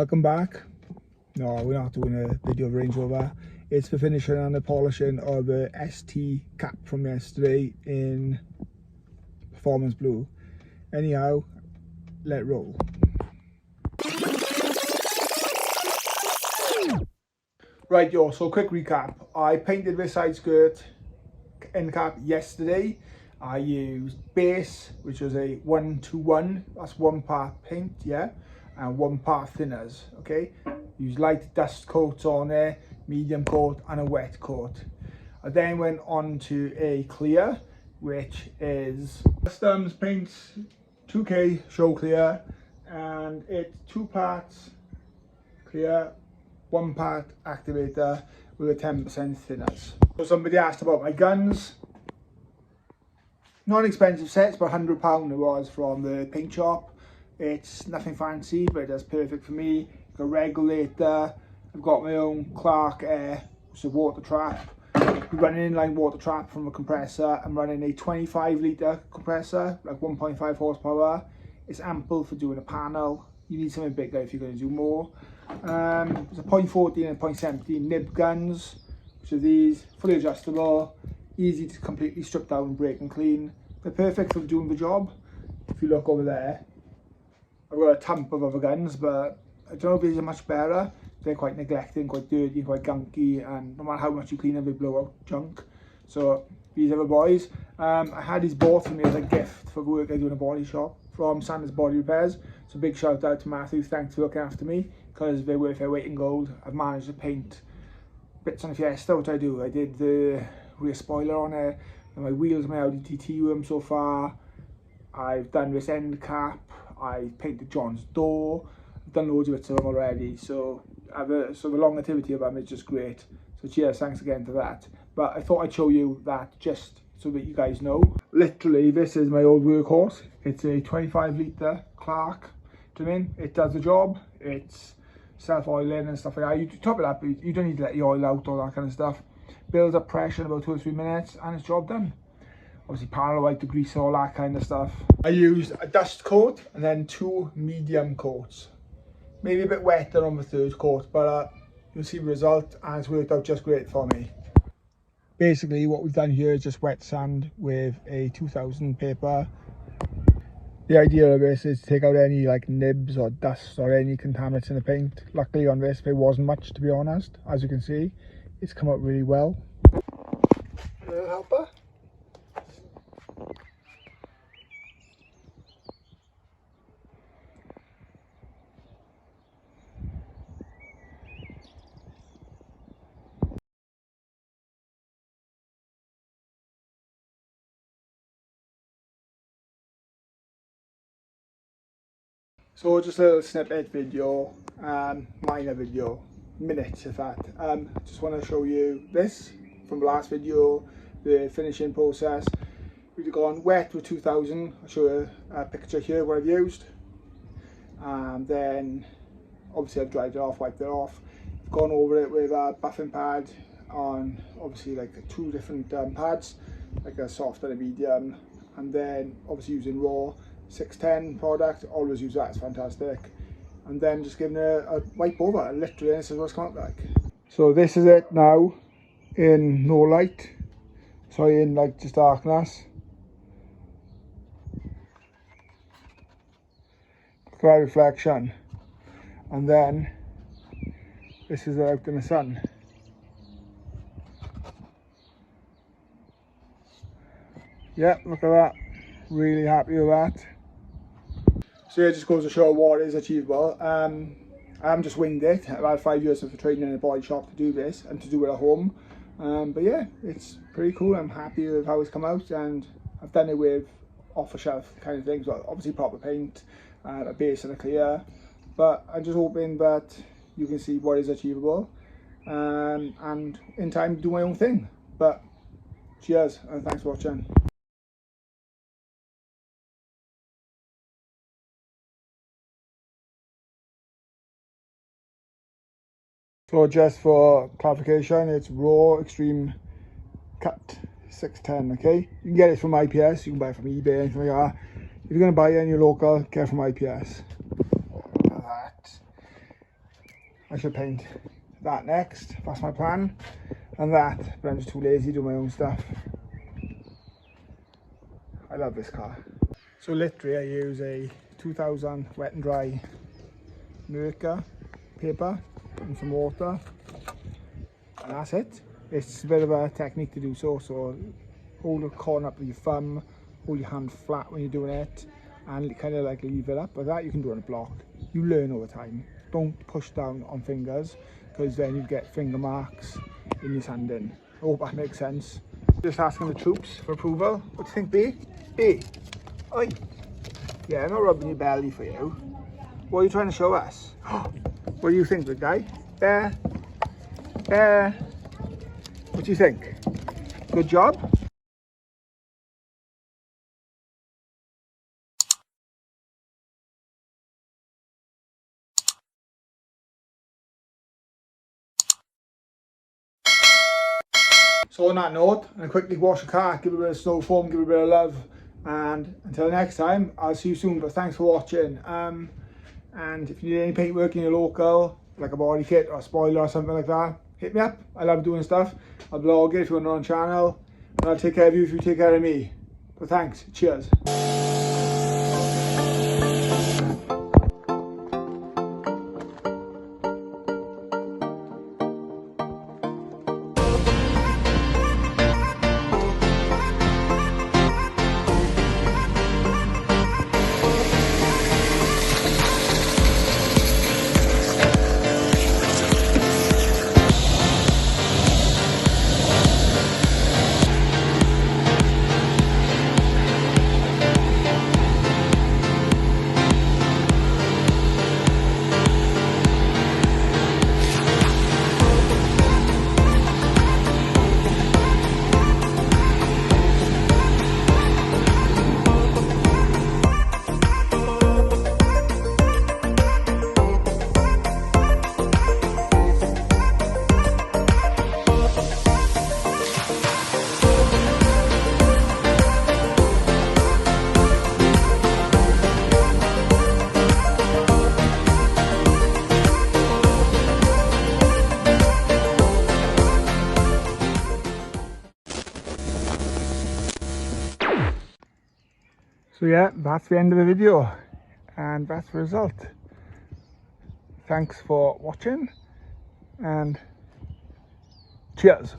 Welcome back. No, we're not doing a video of Range Rover. It's for finishing and the polishing of the ST cap from yesterday in Performance Blue. Anyhow, let roll. Right, so quick recap. I painted this side skirt end cap yesterday. I used base, which was a 1-to-1. That's 1 part paint, yeah, and 1 part thinners. Okay, use light dust coats on there, medium coat and a wet coat. I then went on to a clear, which is Customs Paints 2K Show Clear, and it's 2 parts clear, 1 part activator with a 10% thinners. So somebody asked about my guns. Not expensive sets, but £100 it was from the paint shop. It's nothing fancy, but it does perfect for me. Got a regulator. I've got my own Clark Air, which is a water trap. I'm running an inline water trap from a compressor. I'm running a 25 litre compressor, like 1.5 horsepower. It's ample for doing a panel. You need something bigger if you're going to do more. There's a .14 and .17 nib guns, which are these, fully adjustable, easy to completely strip down, break and clean. They're perfect for doing the job. If you look over there, I've got a dump of other guns, but I don't know if these are much better. They're quite neglected, quite dirty, quite gunky, and no matter how much you clean them, they blow out junk. So these other boys, I had these bought for me as a gift for the work I do in a body shop from Sanders Body Repairs. So big shout out to Matthew, thanks for looking after me, because they're worth their weight in gold. I've managed to paint bits on the Fiesta, which I do. I did the rear spoiler on it, and my wheels, my Audi TT room so far. I've done this end cap, I've painted John's door, I've done loads of bits of them already, so the longevity of them is just great. So cheers, thanks again for that. But I thought I'd show you that just so that you guys know. Literally, this is my old workhorse. It's a 25 litre Clark. Do you know what I mean? It does the job. It's self-oiling and stuff like that. You top it up, you don't need to let the oil out, all that kind of stuff. Builds up pressure in about 2 or 3 minutes and it's job done. Obviously panel white to grease, all that kind of stuff. I used a dust coat and then 2 medium coats. Maybe a bit wetter on the 3rd coat, but you'll see the result and it's worked out just great for me. Basically what we've done here is just wet sand with a 2000 paper. The idea of this is to take out any like nibs or dust or any contaminants in the paint. Luckily on this there wasn't much, to be honest. As you can see, it's come out really well. A little helper. So just a little snippet video, minor video, minutes in fact. Just want to show you this from the last video, the finishing process. We've gone wet with 2000, I'll show you a picture here what I've used. Then obviously I've dried it off, wiped it off. I've gone over it with a buffing pad on obviously like 2 different pads, like a soft and a medium. And then obviously using raw 610 product, always use that, it's fantastic. And then just giving it a wipe over, and literally this is what it's come out like. So this is it now in no light, sorry, in like just darkness. Look at that reflection. And then this is it out in the sun. Yeah, look at that, really happy with that. So yeah, it just goes to show what is achievable. I haven't just winged it. I've had 5 years of training in a body shop to do this and to do it at home. But yeah, it's pretty cool. I'm happy with how it's come out, and I've done it with off-the-shelf kind of things. Well, obviously proper paint, a base and a clear. But I'm just hoping that you can see what is achievable, and in time do my own thing. But cheers and thanks for watching. So just for clarification, it's raw extreme cut 610, okay? You can get it from IPS, you can buy it from eBay, anything like that. If you're going to buy it in your local, get it from IPS. Look at that. I should paint that next. That's my plan. And that, but I'm just too lazy to do my own stuff. I love this car. So literally I use a 2000 wet and dry Mirka paper and some water, and that's it. It's a bit of a technique to do so. So hold the corner up with your thumb, hold your hand flat when you're doing it, and kind of like leave it up. But that you can do on a block. You learn over time. Don't push down on fingers, because then you get finger marks in your sanding. I hope that makes sense. Just asking the troops for approval. What do you think, B? B? Oi. Yeah, I'm not rubbing your belly for you. What are you trying to show us? What do you think, big guy? Bear? Bear? What do you think? Good job? So on that note, I'm going to quickly wash the car, give it a bit of snow foam, give it a bit of love, and until next time, I'll see you soon. But thanks for watching. And if you need any paintwork in your local, like a body kit or a spoiler or something like that, hit me up. I love doing stuff. I'll blog it if you want to on channel, and I'll take care of you if you take care of me. But thanks. Cheers. So yeah, that's the end of the video, and that's the result. Thanks for watching, and cheers.